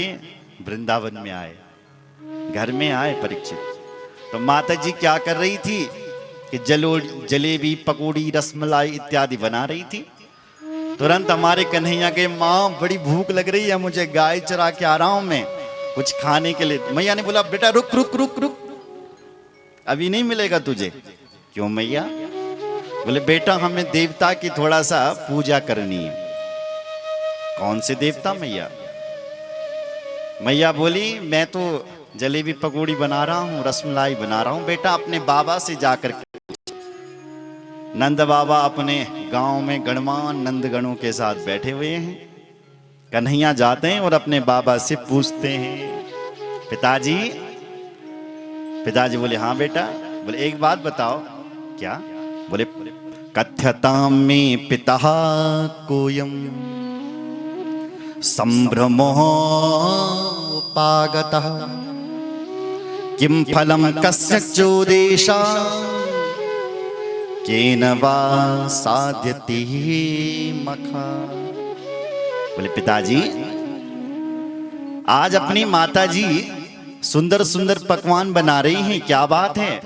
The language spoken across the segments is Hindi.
वृंदावन में आए, घर में आए परीक्षित। तो माता जी क्या कर रही थी कि जलेबी पकौड़ी रसमलाई इत्यादि बना रही थी। तुरंत हमारे कन्हैया के, माँ बड़ी भूख लग रही है मुझे, गाय चरा के आ रहा हूं मैं, कुछ खाने के लिए। मैया ने बोला बेटा रुक रुक रुक रुक, अभी नहीं मिलेगा तुझे। क्यों मैया? बोले बेटा हमें देवता की थोड़ा सा पूजा करनी है। कौन से देवता मैया? मैया बोली मैं तो जलेबी पकौड़ी बना रहा हूं, रसमलाई बना रहा हूं। बेटा अपने बाबा से जाकर, नंद बाबा अपने गांव में गणमान नंदगणों के साथ बैठे हुए हैं। कन्हैया जाते हैं और अपने बाबा से पूछते हैं पिताजी। पिताजी बोले हाँ बेटा। बोले एक बात बताओ। क्या? बोले कथ्यताम में पिता कोयम संभ्रमो पागतः किम फलम कस्य चोदेशा केन वा साध्यति मखा। बोले पिताजी आज अपनी माता जी सुंदर सुंदर पकवान बना रही हैं, क्या बात है?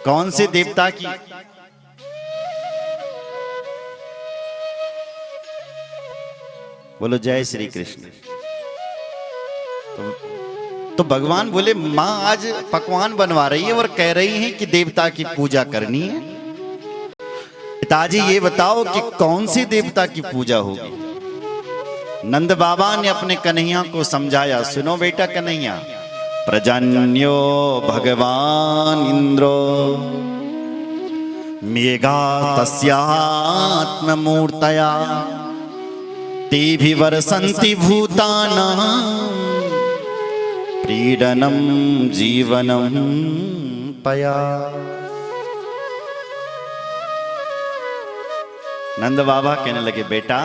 कौन से देवता की? बोलो जय श्री कृष्ण। तो भगवान बोले माँ आज पकवान बनवा रही है और कह रही है कि देवता की पूजा करनी है। पिताजी ये बताओ कि कौन सी देवता की पूजा होगी? नंद बाबा ने अपने कन्हैया को समझाया, सुनो बेटा कन्हैया, प्रजन्यो भगवान इंद्रो मेघा तस्यात्म मूर्तया तेभि वर्षन्ति भूतानां प्रीडनम जीवनम पया। नंद बाबा कहने लगे बेटा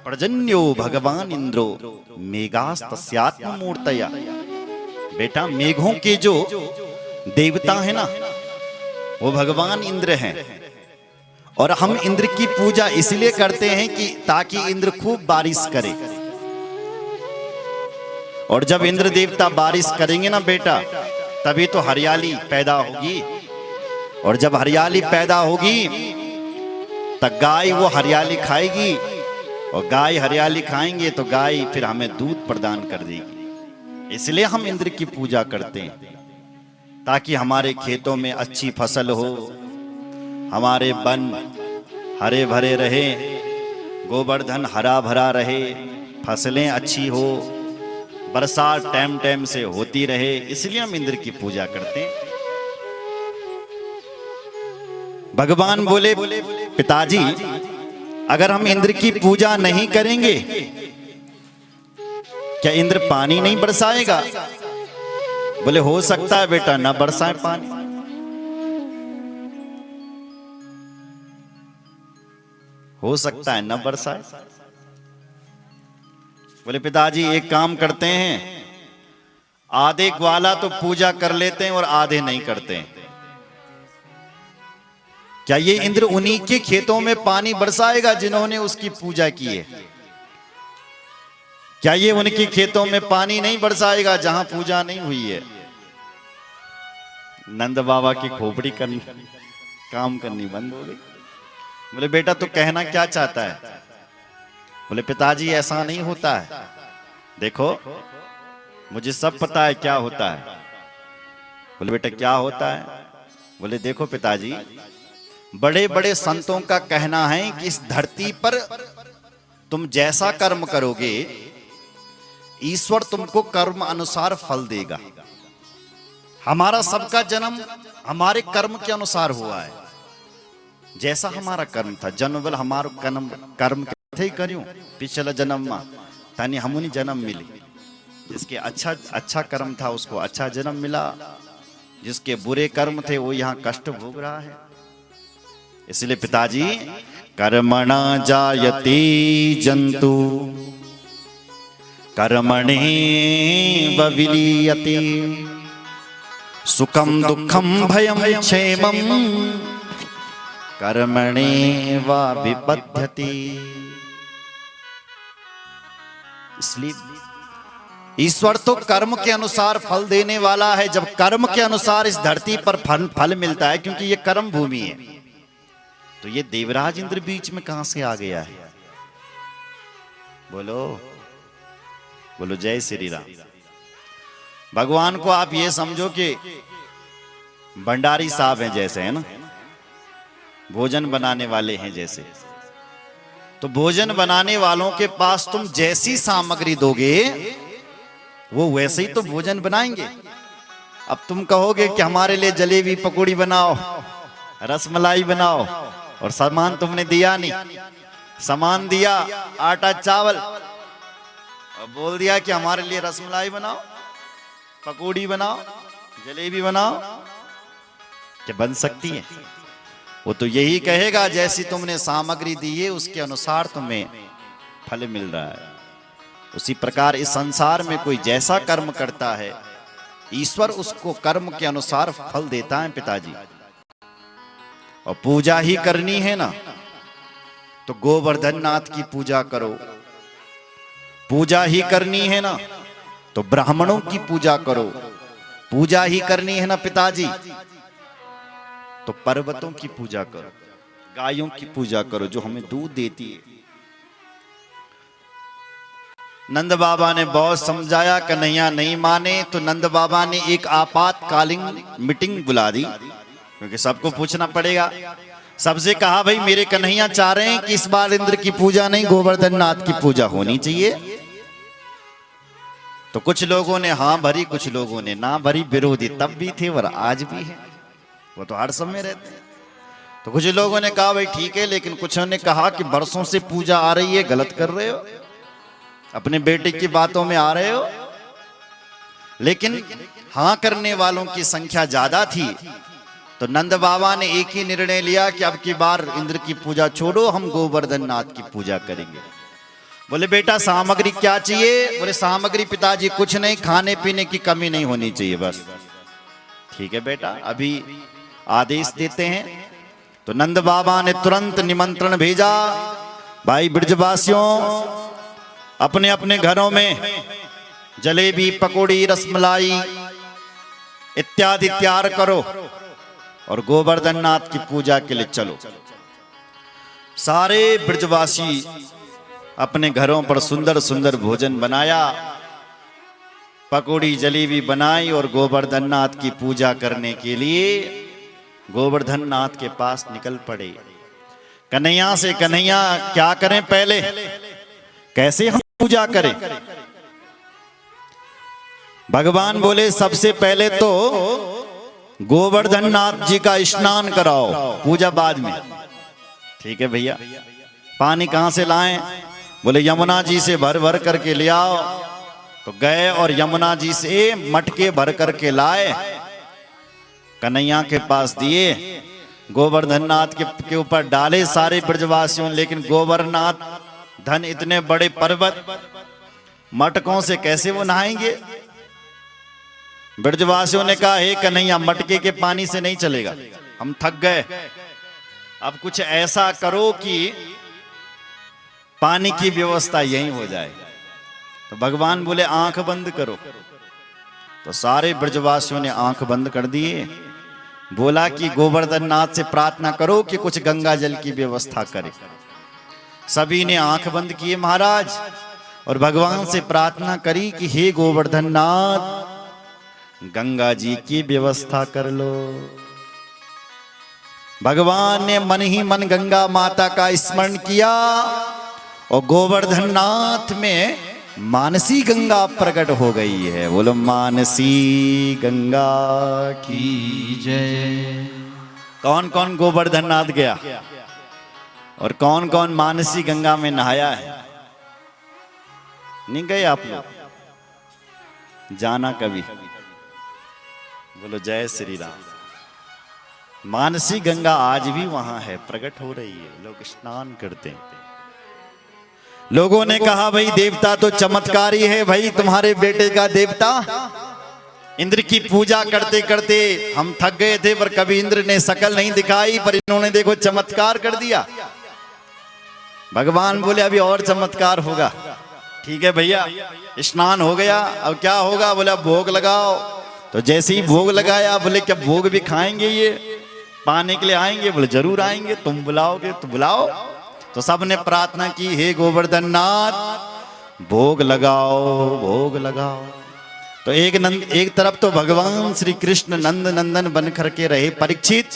पर्जन्यो भगवान इंद्रो मेघास्तस्यात्म मूर्तया। बेटा मेघों के जो देवता है ना वो भगवान इंद्र हैं, और हम इंद्र की पूजा इसलिए करते हैं कि ताकि इंद्र खूब बारिश करे। और जब इंद्र देवता बारिश करेंगे ना बेटा तभी तो हरियाली पैदा होगी, और जब हरियाली पैदा होगी तब गाय वो हरियाली खाएगी, और गाय हरियाली खाएंगे तो गाय फिर हमें दूध प्रदान कर देगी। इसलिए हम इंद्र की पूजा करते हैं ताकि हमारे खेतों में अच्छी फसल हो, हमारे वन हरे भरे रहे, गोवर्धन हरा भरा रहे, फसलें अच्छी हो, बरसात टाइम टाइम से होती रहे। इसलिए हम इंद्र की पूजा करते हैं। भगवान बोले पिताजी अगर हम इंद्र की पूजा नहीं करेंगे क्या इंद्र पानी नहीं बरसाएगा? बोले हो सकता है बेटा ना बरसाए पानी। हो सकता है ना बरसाए। बोले पिताजी एक काम करते हैं, आधे ग्वाला तो पूजा कर लेते हैं और आधे नहीं करते हैं। क्या ये इंद्र उन्हीं के खेतों में पानी बरसाएगा जिन्होंने उसकी पूजा की है? क्या ये उनके खेतों में पानी नहीं बरसाएगा जहां पूजा नहीं हुई है? नंद बाबा की खोपड़ी करनी काम करनी बंद हो गई। बोले बेटा तू कहना क्या चाहता है? बोले पिताजी ऐसा नहीं होता है, देखो मुझे सब पता है क्या होता है। बोले बेटा क्या होता है? बोले देखो पिताजी बड़े बड़े संतों का कहना है कि इस धरती पर तुम जैसा कर्म करोगे ईश्वर तुमको कर्म अनुसार फल देगा। हमारा सबका जन्म हमारे कर्म के अनुसार हुआ है। जैसा हमारा कर्म था जन्म बल हमारो कर्म थे करूं पिछला जन्म में तानी हमनी जन्म मिली। जिसके अच्छा कर्म था उसको अच्छा जन्म मिला, जिसके बुरे कर्म थे वो यहाँ कष्ट भोग रहा है। इसलिए पिताजी कर्मणा जायते जंतु कर्मणेव विलीयते सुखम दुखम भयम क्षेमम कर्मणेव विबध्यते। इसलिए ईश्वर तो कर्म के अनुसार फल देने वाला है। जब कर्म के अनुसार इस धरती पर फल मिलता है, क्योंकि ये कर्म भूमि है, तो ये देवराज इंद्र बीच में कहां से आ गया है? बोलो बोलो जय श्री राम। भगवान को आप ये समझो कि भंडारी साहब हैं जैसे, है ना, भोजन बनाने वाले हैं जैसे। तो भोजन बनाने वालों के पास तुम जैसी सामग्री दोगे वो वैसे ही तो भोजन बनाएंगे। अब तुम कहोगे कि हमारे लिए जलेबी पकौड़ी बनाओ, रसमलाई बनाओ, और सामान तुमने दिया नहीं। सामान दिया आटा चावल, और बोल दिया कि हमारे लिए रसमलाई बनाओ, पकौड़ी बनाओ, जलेबी बनाओ, क्या बन सकती है? वो तो यही कहेगा जैसी तुमने सामग्री दी है उसके अनुसार तुम्हें फल मिल रहा है। उसी प्रकार इस संसार में कोई जैसा कर्म करता है, ईश्वर उसको कर्म के अनुसार फल देता है पिताजी। और पूजा ही करनी है ना, तो गोवर्धन नाथ की पूजा करो। पूजा ही करनी है ना, तो ब्राह्मणों की पूजा करो। पूजा ही करनी है ना पिताजी, तो पर्वतों की पूजा करो, गायों की पूजा करो जो हमें दूध देती है। नंद बाबा ने बहुत समझाया, कन्हैया नहीं माने, तो नंद बाबा ने एक आपातकालीन मीटिंग बुला दी, क्योंकि सबको पूछना पड़ेगा। सबसे कहा भाई मेरे कन्हैया चाह रहे हैं कि इस बार इंद्र की पूजा नहीं गोवर्धन नाथ की पूजा होनी चाहिए। तो कुछ लोगों ने हाँ भरी, कुछ लोगों ने ना भरी। विरोधी तब भी थे और आज भी है, वो तो हर समय रहते हैं। तो कुछ लोगों ने कहा भाई ठीक है, लेकिन कुछ ने कहा कि बरसों से पूजा आ रही है, गलत कर रहे हो, अपने बेटे की बातों में आ रहे हो। लेकिन हाँ करने वालों की संख्या ज्यादा थी, तो नंद बाबा ने एक ही निर्णय लिया कि अब की बार इंद्र की पूजा छोड़ो, हम गोवर्धन नाथ की पूजा करेंगे। बोले बेटा सामग्री क्या चाहिए? बोले सामग्री पिताजी कुछ नहीं, खाने पीने की कमी नहीं होनी चाहिए बस। ठीक है बेटा, अभी आदेश देते हैं। तो नंद बाबा ने तुरंत निमंत्रण भेजा, भाई ब्रजवासियों अपने अपने घरों में जलेबी पकौड़ी रसमलाई इत्यादि तैयार करो और गोवर्धन नाथ की पूजा के लिए चलो। सारे ब्रजवासी अपने घरों पर सुंदर सुंदर भोजन बनाया, पकौड़ी जलेबी बनाई और गोवर्धन नाथ की पूजा करने के लिए गोवर्धन नाथ के पास निकल पड़े। कन्हैया से कन्हैया क्या करें, पहले कैसे हम पूजा करें? भगवान बोले सबसे पहले तो गोवर्धन नाथ जी का स्नान कराओ, पूजा बाद में। ठीक है भैया, पानी कहां से लाएं? बोले यमुना जी से भर भर करके ले आओ। तो गए और यमुना जी से मटके भर करके लाए, कन्हैया के पास दिए, गोवर्धन नाथ के ऊपर डाले सारे ब्रजवासियों। लेकिन गोवर्धनाथ धन इतने बड़े पर्वत, मटकों से कैसे वो नहाएंगे? ब्रजवासियों ने कहा हे कन्हैया मटके के पानी से नहीं चलेगा, हम थक गए, अब कुछ ऐसा करो कि पानी की व्यवस्था यहीं हो जाए। तो भगवान बोले आंख बंद करो। तो सारे ब्रजवासियों ने आंख बंद कर दिए। बोला कि गोवर्धन नाथ से प्रार्थना करो कि कुछ गंगा जल की व्यवस्था करे। सभी ने आंख बंद किए महाराज, और भगवान से प्रार्थना करी कि हे गोवर्धन नाथ गंगा जी की व्यवस्था कर लो। भगवान ने मन ही मन गंगा माता का स्मरण किया और गोवर्धन नाथ में मानसी गंगा प्रकट हो गई है। बोलो मानसी गंगा की जय। कौन कौन गोवर्धन नाथ गया और कौन कौन मानसी गंगा में नहाया है? नहीं गए आप लोग? जाना कभी? बोलो जय श्री राम। मानसी गंगा आज भी वहां है, प्रकट हो रही है, लोग स्नान करते हैं। लोगों ने कहा भाई देवता तो चमत्कारी है, भाई तुम्हारे बेटे का देवता इंद्र की पूजा करते करते हम थक गए थे, पर कभी इंद्र ने शकल नहीं दिखाई, पर इन्होंने देखो चमत्कार कर दिया। भगवान बोले अभी और चमत्कार होगा। ठीक है भैया, स्नान हो गया, अब क्या होगा? बोला भोग लगाओ। तो जैसे ही भोग लगाया, बोले क्या भोग भी खाएंगे ये, पाने के लिए आएंगे? बोले जरूर आएंगे, तुम बुलाओगे तो बुलाओ। तो सबने प्रार्थना की, हे गोवर्धन नाथ भोग लगाओ, भोग लगाओ। तो एक तरफ तो भगवान श्री कृष्ण नंद नंदन बन करके रहे परीक्षित,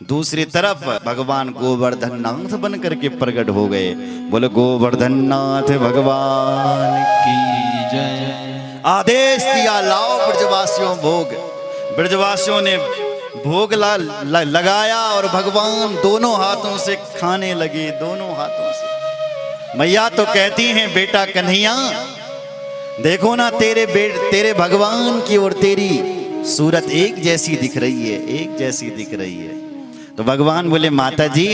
दूसरी तरफ भगवान गोवर्धन नाथ बन करके प्रकट हो गए। बोले गोवर्धन नाथ भगवान की जय। आदेश दिया, लाओ ब्रजवासियों भोग। ब्रजवासियों ने भोग लगाया और भगवान दोनों हाथों से खाने लगे, दोनों हाथों से। मैया तो कहती हैं, बेटा कन्हैया देखो ना, तेरे भगवान की और तेरी सूरत एक जैसी दिख रही है, एक जैसी दिख रही है। तो भगवान बोले, माता जी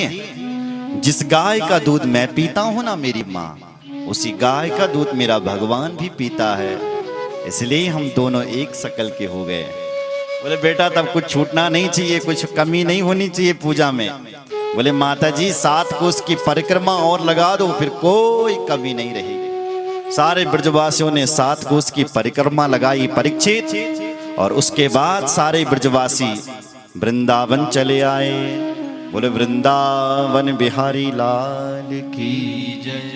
जिस गाय का दूध मैं पीता हूं ना मेरी माँ, उसी गाय का दूध मेरा भगवान भी पीता है, इसलिए हम दोनों एक शकल के हो गए। बोले बेटा तब कुछ छूटना नहीं चाहिए, कुछ कमी नहीं होनी चाहिए पूजा में। बोले माता जी 7 कोस की परिक्रमा और लगा दो, फिर कोई कमी नहीं रहेगी। सारे ब्रजवासियों ने 7 कोस की परिक्रमा लगाई परीक्षित, और उसके बाद सारे ब्रजवासी वृंदावन चले आए। बोले वृंदावन बिहारी लाल की जय।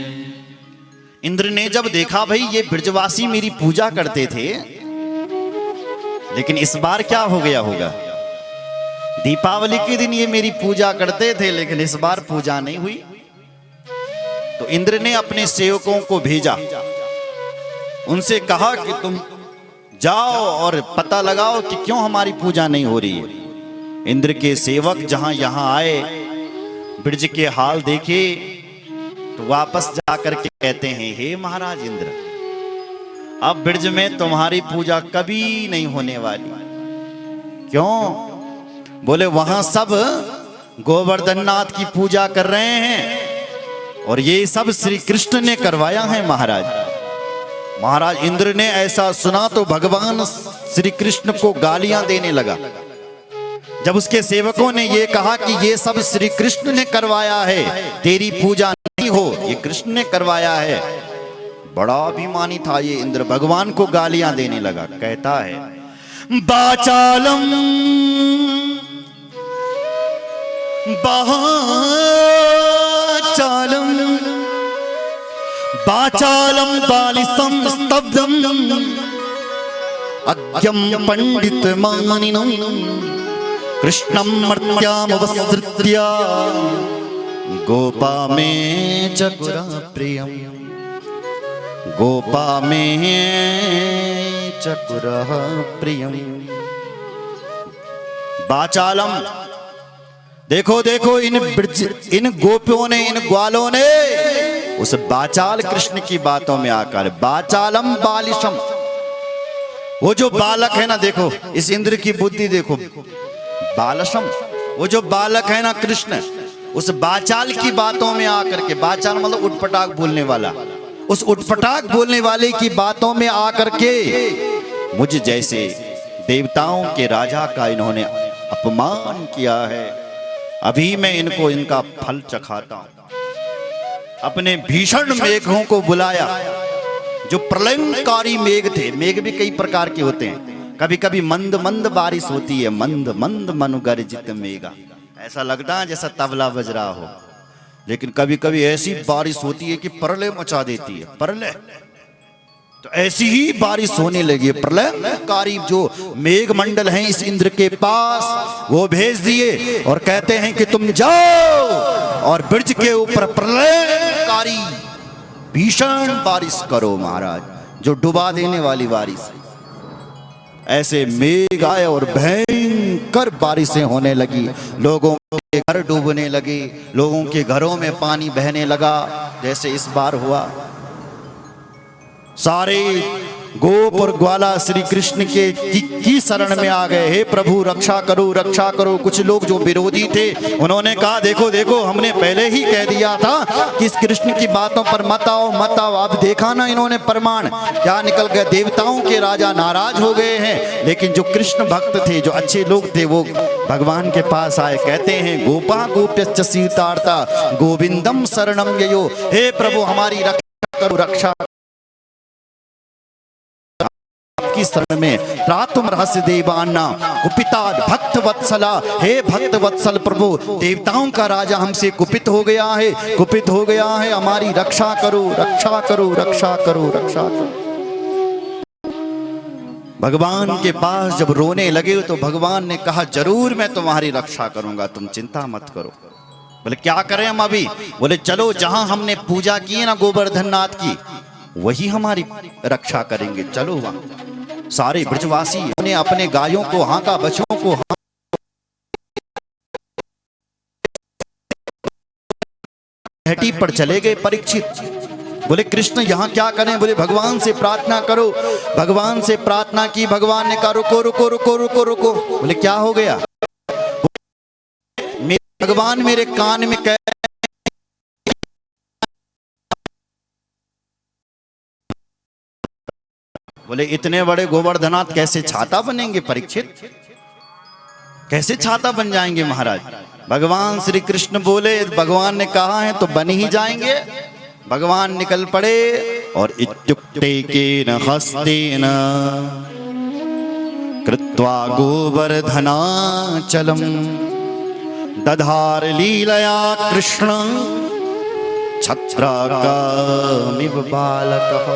इंद्र ने जब देखा भाई ये ब्रजवासी मेरी पूजा करते थे, लेकिन इस बार क्या हो गया होगा? दीपावली के दिन ये मेरी पूजा करते थे, लेकिन इस बार पूजा नहीं हुई। तो इंद्र ने अपने सेवकों को भेजा, उनसे कहा कि तुम जाओ और पता लगाओ कि क्यों हमारी पूजा नहीं हो रही है। इंद्र के सेवक जहां यहां आए, ब्रज के हाल देखे, तो वापस जाकर के कहते हैं, हे महाराज इंद्र, अब ब्रज में तुम्हारी पूजा कभी नहीं होने वाली। क्यों? बोले वहां सब गोवर्धन नाथ की पूजा कर रहे हैं, और ये सब श्री कृष्ण ने करवाया है महाराज। महाराज इंद्र ने ऐसा सुना तो भगवान श्री कृष्ण को गालियां देने लगा। जब उसके सेवकों ने ये कहा कि ये सब श्री कृष्ण ने करवाया है, तेरी पूजा नहीं हो, ये कृष्ण ने करवाया है, बड़ा अभिमानी था ये इंद्र, भगवान को गालियां देने लगा। कहता है, बाचालम बाचालम बालिसं स्तब्धं अज्ञं पंडित मानिनं कृष्णं मर्त्यामवसृत्य गोपा में चकुरा प्रियम, गोपा में चकुरा प्रियम। बाचालम, देखो देखो इन गोपियों ने, इन ग्वालों ने उस बाचाल कृष्ण की बातों में आकर, बाचालम बालिशम, वो जो बालक है ना, देखो इस इंद्र की बुद्धि देखो, बालशम, वो जो बालक है ना कृष्ण, उस बाचाल की बातों में आकर के, बाचाल मतलब उटपटाक बोलने वाला, उस उटपटाक बोलने वाले की बातों में आकर के मुझ जैसे देवताओं के राजा का इन्होंने अपमान किया है। अभी मैं इनको इनका फल चखाता हूं। अपने भीषण मेघों को बुलाया, जो प्रलयंकारी मेघ थे। मेघ भी कई प्रकार के होते हैं, कभी कभी मंद मंद बारिश होती है, मंद मंद मनुगर्जित मेघा, ऐसा लगता है जैसा तबला बज रहा हो, लेकिन कभी कभी ऐसी बारिश होती है कि प्रलय मचा देती है, प्रलय। तो ऐसी ही बारिश होने लगी, प्रलयकारी जो मेघ मंडल हैं इस इंद्र के पास, वो भेज दिए और कहते हैं कि तुम जाओ और ब्रज के ऊपर प्रलयकारी भीषण बारिश करो महाराज, जो डुबा देने वाली बारिश। ऐसे मेघ आए और भयंकर बारिशें होने लगी, लोगों के घर डूबने लगे, लोगों के घरों में पानी बहने लगा, जैसे इस बार हुआ। सारे गोप और ग्वाला श्री कृष्ण की शरण में आ गए, हे प्रभु रक्षा करो रक्षा करो। कुछ लोग जो विरोधी थे उन्होंने कहा, देखो देखो हमने पहले ही कह दिया था कि इस कृष्ण की बातों पर मत आओ मत आओ। अब देखा ना इन्होंने प्रमाण क्या निकल गए, देवताओं के राजा नाराज हो गए हैं। लेकिन जो कृष्ण भक्त थे, जो अच्छे लोग थे, वो भगवान के पास आए, कहते हैं गोपा गोप्यश्च सीतार्ता गोविंदम शरणम ययो, हे प्रभु हमारी रक्षा करो रक्षा आपकी शरण में प्रातुम रहस्य देवाना कुपिता भक्त वत्सला। हे भक्त वत्सल प्रभु, देवताओं का राजा हमसे कुपित हो गया है, कुपित हो गया है, हमारी रक्षा करो, रक्षा करो, रक्षा करो, रक्षा करो। भगवान के पास जब रोने लगे तो भगवान ने कहा जरूर मैं तुम्हारी रक्षा करूंगा, तुम चिंता मत करो। बोले क्या करें हम अभी? बोले चलो जहां हमने पूजा की है ना गोवर्धन नाथ की, वही हमारी रक्षा करेंगे, चलो वहां। सारे ब्रजवासी ने अपने गायों को हाँका, बछड़ों को हटी पर चले गए। परीक्षित बोले कृष्ण यहाँ क्या करें? बोले भगवान से प्रार्थना करो। भगवान से प्रार्थना की, भगवान ने कहा रुको रुको रुको रुको रुको। बोले क्या हो गया? भगवान मेरे कान में कह, बोले इतने बड़े गोवर्धनाथ कैसे छाता बनेंगे परीक्षित? कैसे छाता बन जाएंगे महाराज? भगवान श्री कृष्ण बोले भगवान ने कहा है तो बन ही जाएंगे। भगवान निकल पड़े और इत्युक्ते केन हस्तेन कृत्वा गोवर्धनाचलम दधार लीलया कृष्ण छत्राकामिव बालकः।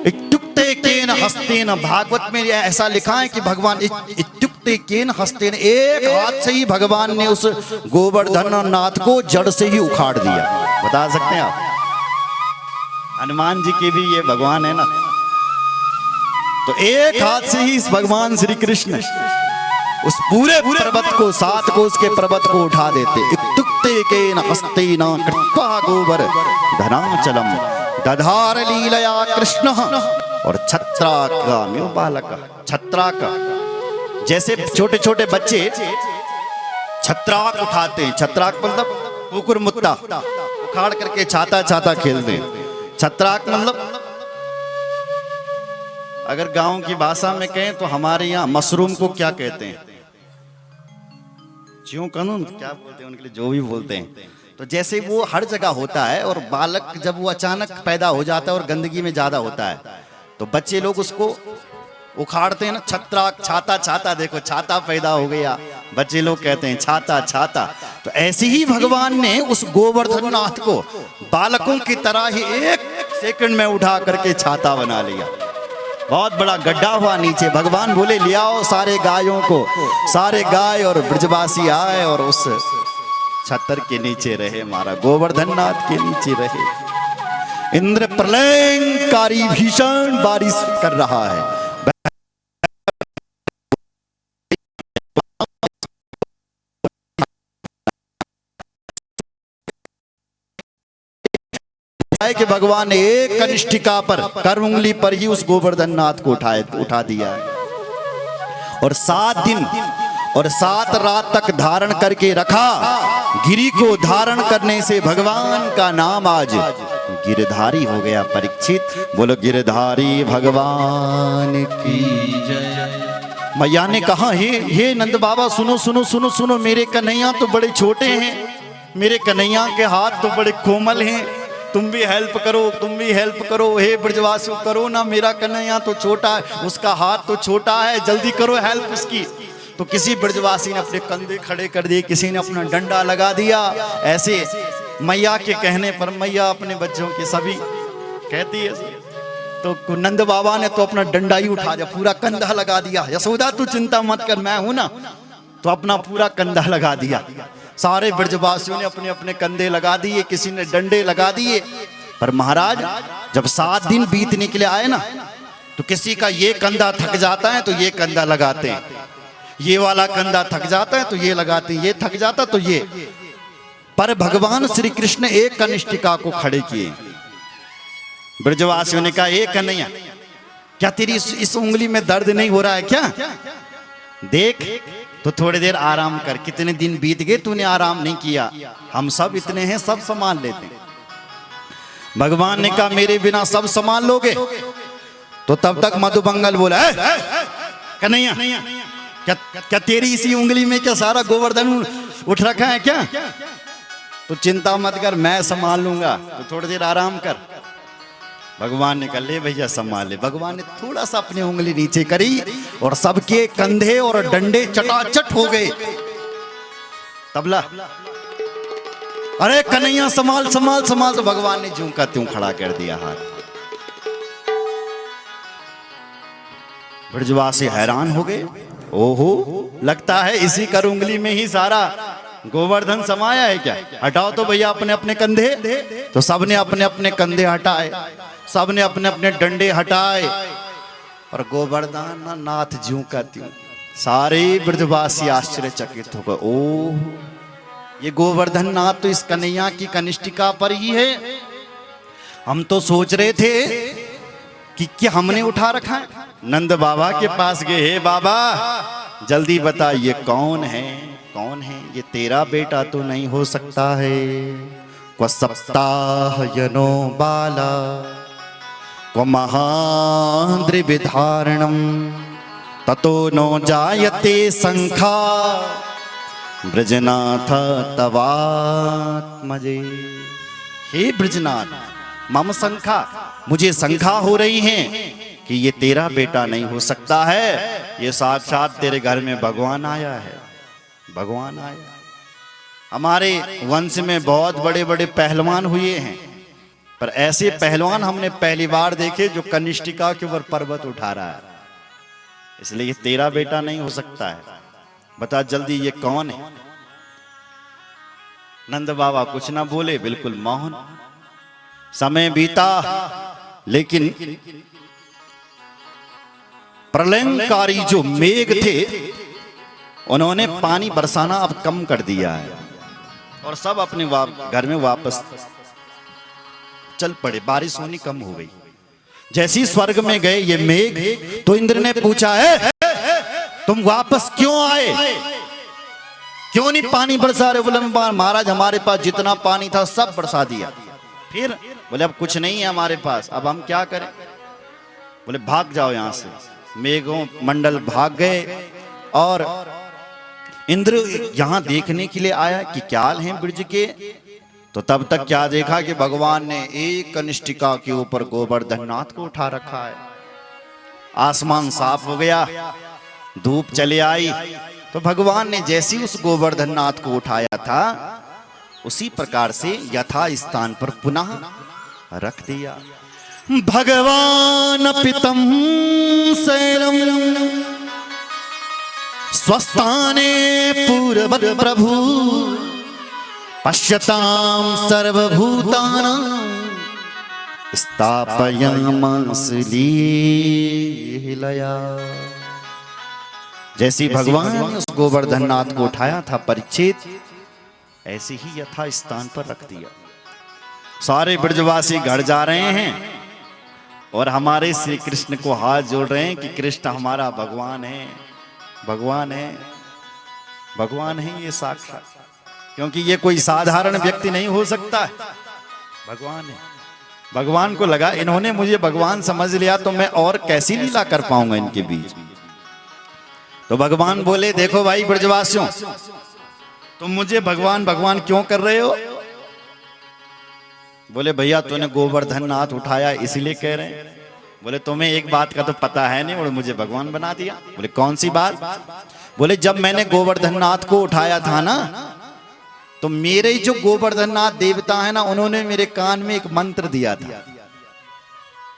इत्युक्ते केन हस्तेन, भागवत में ऐसा लिखा है कि भगवान इत्युक्ते केन हस्तेन, एक हाथ से ही भगवान ने उस गोवर्धन नाथ को जड़ से ही उखाड़ दिया। बता सकते हैं आप? हनुमान जी के भी ये भगवान है ना, तो एक हाथ से ही इस भगवान श्री कृष्ण उस पूरे पर्वत को, 7 कोस के पर्वत को उठा देते। इत्युक्ते केन हस्तेन कृत्वा गोवर्धनाचलम दधार लीलया कृष्ण और छत्राकामिव बालकः। छत्राक, जैसे छोटे छोटे बच्चे छत्राक उठाते हैं, छत्राक मतलब कुकुर मुत्ता उखाड़ करके छाता छाता खेलते हैं। छत्राक मतलब अगर गांव की भाषा में कहें तो हमारे यहाँ मशरूम को क्या कहते हैं? ज्यों कानून क्या बोलते हैं उनके लिए, जो भी बोलते हैं। तो जैसे वो हर जगह होता है और बालक जब वो अचानक पैदा हो जाता है और गंदगी में ज्यादा होता है तो बच्चे लोग उसको उखाड़ते हैं ना, छत्राक, छाता छाता, देखो छाता पैदा हो गया, बच्चे लोग कहते हैं छाता छाता। तो ऐसे ही भगवान ने उस गोवर्धन नाथ को बालकों की तरह ही 1 सेकंड में उठा करके छाता बना लिया। बहुत बड़ा गड्ढा हुआ नीचे। भगवान बोले ले आओ सारे गायों को, सारे गाय और ब्रजवासी आए और उस छतर के नीचे रहे, हमारा गोवर्धन नाथ के नीचे रहे। इंद्र प्रलयंकारी भीषण बारिश कर रहा है। कि भगवान ने एक कनिष्ठिका पर, कर उंगली पर ही उस गोवर्धन नाथ को उठा दिया है और 7 दिन और 7 रात तक धारण करके रखा। गिरि को धारण करने से भगवान का नाम आज गिरधारी हो गया। परीक्षित बोलो गिरधारी भगवान की जय। मैया ने कहा हे नंद बाबा सुनो सुनो सुनो सुनो, मेरे कन्हैया तो बड़े छोटे हैं, मेरे कन्हैया के हाथ तो बड़े कोमल हैं, तुम भी हेल्प करो, तुम भी हेल्प करो, हे ब्रजवासी करो ना, मेरा कन्हैया तो छोटा है, उसका हाथ तो छोटा है, जल्दी करो हेल्प उसकी। तो किसी ब्रजवासी ने अपने कंधे खड़े कर दिए, किसी ने अपना डंडा लगा दिया। ऐसे मैया के कहने पर मैया अपने बच्चों के सभी कहती है, तो नंद बाबा ने तो अपना डंडा ही उठा दिया, पूरा कंधा लगा दिया। यशोदा तू चिंता मत कर, मैं हूं ना, तो अपना पूरा कंधा लगा दिया। सारे ब्रजवासियों ने अपने अपने कंधे लगा दिए, किसी ने डंडे लगा दिए। पर महाराज जब 7 दिन बीतने के लिए आए ना, तो किसी का ये कंधा थक जाता है तो ये कंधा लगाते हैं, ये वाला कंधा थक जाता है तो ये लगाते हैं, ये थक जाता तो ये। पर भगवान श्री कृष्ण एक कनिष्ठिका को खड़े किए। ब्रजवासियों ने कहा एक कन्हैया, क्या तेरी इस उंगली में दर्द नहीं हो रहा है क्या? देख तो थोड़ी देर आराम कर, कितने दिन बीत गए तूने आराम नहीं किया, हम सब इतने हैं, सब संभाल लेते हैं। भगवान ने कहा मेरे बिना सब संभाल लोगे? तो तब तक मधुमंगल बोला कन्हैया क्या तेरी इसी उंगली में क्या सारा गोवर्धन उठ रखा है क्या? तो चिंता मत कर, मैं संभाल लूंगा, तो थोड़ी देर आराम कर। भगवान ने कहा ले भैया संभाल ले। भगवान ने थोड़ा सा अपनी उंगली नीचे करी और सबके कंधे और डंडे चटाचट हो गए। तबला, अरे कन्हैया संभाल संभाल संभाल, तो भगवान ने ज्यों का त्यों खड़ा कर दिया हाथ। ब्रजवासी हैरान हो गए, ओहो लगता है इसी कर उंगली में ही सारा गोवर्धन समाया है क्या। हटाओ तो भैया अपने अपने कंधे। तो सबने अपने अपने कंधे हटाए, सबने अपने अपने डंडे हटाए और गोवर्धन नाथ ज्यों का त्यों। सारे ब्रजवासी आश्चर्यचकित हो गए, ओह ये गोवर्धन नाथ तो इस कन्हैया की कनिष्ठिका पर ही है। हम तो सोच रहे थे कि क्या हमने उठा रखा है। नंद बाबा के पास गए, हे बाबा जल्दी बता ये कौन है, कौन है। ये तेरा बेटा तो नहीं हो सकता है। क्व सप्ताह यनो बाला क्व महाद्रिविधारणम ततो नो जायते शंखा ब्रजनाथ तवात्मजे। हे ब्रजनाथ मम शंखा, मुझे शंखा हो रही है कि ये तेरा बेटा नहीं हो सकता है। ये साक्षात तेरे घर में भगवान आया है, भगवान आया। हमारे वंश में बहुत बड़े बड़े पहलवान हुए हैं, पर ऐसे पहलवान हमने पहली बार देखे जो कनिष्ठिका के ऊपर पर्वत उठा रहा है। इसलिए ये तेरा बेटा नहीं हो सकता है। बता जल्दी ये कौन है। नंद बाबा कुछ ना बोले, बिल्कुल मौन। समय बीता, लेकिन प्रलयंकारी जो मेघ थे उन्होंने पानी बरसाना अब कम कर दिया है और सब अपने घर में वापस चल पड़े। बारिश होनी कम हो गई। जैसी स्वर्ग में गए ये मेघ, तो इंद्र ने पूछा है तुम वापस क्यों आए, क्यों नहीं पानी बरसा रहे। बोले महाराज हमारे पास जितना पानी था सब बरसा दिया। फिर बोले अब कुछ नहीं है हमारे पास, अब हम क्या करें। बोले भाग जाओ यहां से। मेघों मंडल भाग गए और इंद्र यहां देखने के लिए आया कि क्या हाल है ब्रज के। तो तब तक क्या देखा कि भगवान ने एक कनिष्ठिका के ऊपर गोवर्धन नाथ को उठा रखा है। आसमान साफ हो गया, धूप चले आई, तो भगवान ने जैसी उस गोवर्धन नाथ को उठाया था उसी प्रकार से यथा स्थान पर पुनः रख दिया। भगवान पितम शैलम स्वस्थाने पूर्ववत् प्रभु पश्यताम सर्वभूतानां स्थापयामास लीलया। जैसी भगवान ने उस गोवर्धन नाथ को उठाया था परीक्षित, ऐसे ही यथा स्थान पर रख दिया। सारे ब्रजवासी घर जा रहे हैं और हमारे श्री कृष्ण को हाथ जोड़ रहे हैं कि कृष्ण हमारा भगवान है, भगवान है, भगवान है ये साक्षात। क्योंकि ये कोई साधारण व्यक्ति नहीं हो सकता है, भगवान है। भगवान को लगा इन्होंने मुझे भगवान समझ लिया तो मैं और कैसी लीला कर पाऊंगा इनके बीच। तो भगवान बोले देखो भाई ब्रजवासियों, तुम मुझे भगवान भगवान क्यों कर रहे हो। बोले भैया तूने गोवर्धन नाथ उठाया इसीलिए कह रहे हैं। बोले तुम्हें एक बात का तो पता है नहीं और मुझे भगवान बना दिया। बोले कौन सी बात। बोले जब मैंने गोवर्धन नाथ को उठाया था ना, तो मेरे जो गोवर्धन नाथ देवता है ना, उन्होंने मेरे कान में एक मंत्र दिया था।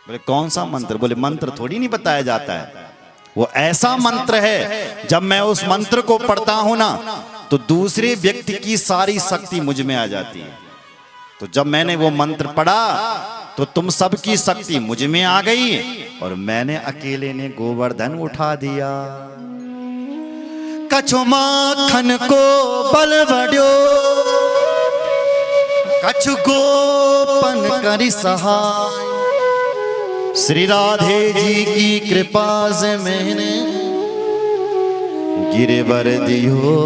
बोले कौन सा मंत्र। बोले मंत्र थोड़ी नहीं बताया जाता है, वो ऐसा मंत्र है जब मैं उस मंत्र को पढ़ता हूं ना तो दूसरे व्यक्ति की सारी शक्ति मुझ में आ जाती है। तो जब मैंने वो मंत्र पढ़ा तो तुम सबकी शक्ति मुझ में आ गई और मैंने अकेले ने गोवर्धन उठा दिया। कछु माखन को बल बढ़्यो, कछु गोपन करि सहाय। श्री राधे जी की कृपा से मैंने गिरवर दियो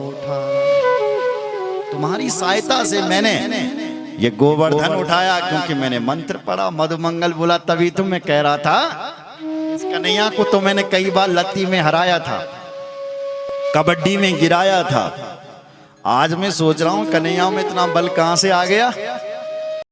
उठा। तुम्हारी सहायता से मैंने ये गोवर्धन उठाया, क्योंकि मैंने मंत्र पढ़ा, मधुमंगल बोला, तभी तो मैं कह रहा था इस कन्हैया को तो मैंने कई बार लत्ती में हराया था, कबड्डी में गिराया था। आज मैं सोच रहा हूं कन्हैया में इतना बल कहां से आ गया।